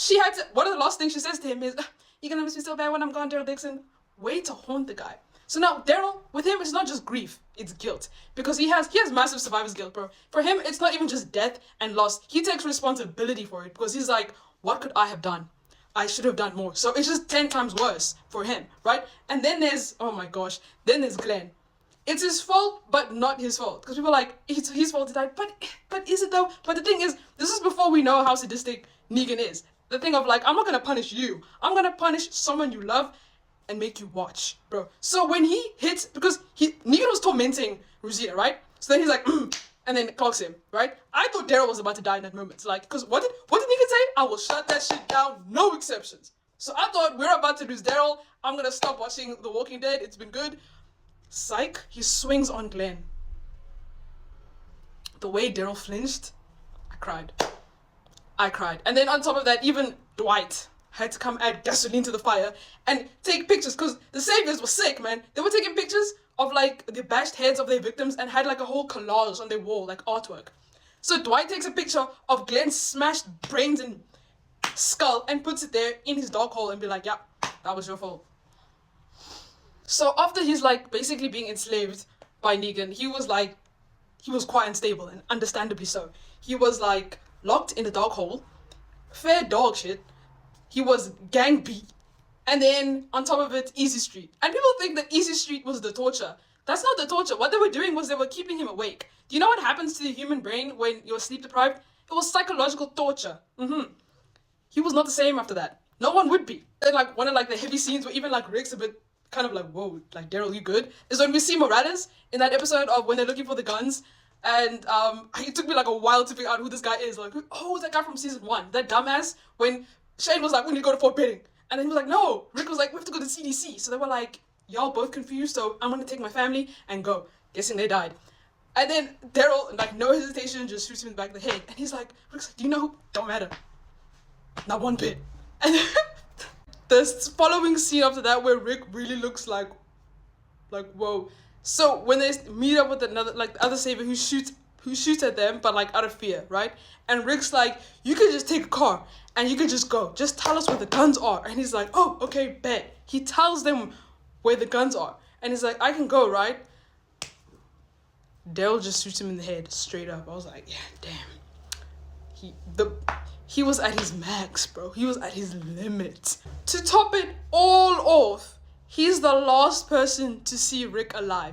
she had to, one of the last things she says to him is, "You're gonna miss me so bad when I'm gone, Daryl Dixon." Way to haunt the guy. So now Daryl, with him, it's not just grief, it's guilt. Because he has massive survivor's guilt, bro. For him, it's not even just death and loss. He takes responsibility for it because he's like, what could I have done? I should have done more. So it's just 10 times worse for him, right? And then there's, oh my gosh, then there's Glenn. It's his fault, but not his fault. Because people are like, it's his fault to die. But is it though? But the thing is, this is before we know how sadistic Negan is. The thing of like, I'm not gonna punish you. I'm gonna punish someone you love and make you watch, bro. So when he hits, because Negan was tormenting Rosita, right? So then he's like, and then clocks him, right? I thought Daryl was about to die in that moment. Like, because what did Negan say? I will shut that shit down, no exceptions. So I thought we're about to lose Daryl. I'm gonna stop watching The Walking Dead. It's been good. Psych, he swings on Glenn. The way Daryl flinched, I cried. And then on top of that, even Dwight had to come add gasoline to the fire and take pictures, because the saviors were sick, man. They were taking pictures of like the bashed heads of their victims and had like a whole collage on their wall, like artwork. So Dwight takes a picture of Glenn's smashed brains and skull and puts it there in his dog hole and be like, yeah, that was your fault. So after he's like basically being enslaved by Negan, he was quite unstable, and understandably so. He was like locked in the dog hole, fair dog shit. He was gang beat. And then on top of it, Easy Street. And people think that Easy Street was the torture. That's not the torture. What they were doing was they were keeping him awake. Do you know what happens to the human brain when you're sleep deprived? It was psychological torture. He was not the same after that. No one would be. And like one of like the heavy scenes where even like Rick's a bit kind of like, whoa, like Daryl, you good? Is when we see Morales in that episode of when they're looking for the guns. And it took me like a while to figure out who this guy is. Like, oh, that guy from season 1. That dumbass when Shane was like, we need to go to Fort Benning. And then he was like, no. Rick was like, we have to go to CDC. So they were like, y'all both confused, so I'm gonna take my family and go. Guessing they died. And then Daryl, like, no hesitation, just shoots him in the back of the head. And he's like, Rick's like, do you know who? Don't matter. Not one bit. And the following scene after that where Rick really looks like, whoa. So when they meet up with another, like, the other savior who shoots at them, but like out of fear, right? And Rick's like, you could just take a car and you could just go. Just tell us where the guns are. And he's like, oh, okay, bet. He tells them where the guns are. And he's like, I can go, right? Daryl just shoots him in the head straight up. I was like, yeah, damn. He was at his max, bro. He was at his limit. To top it all off, he's the last person to see Rick alive.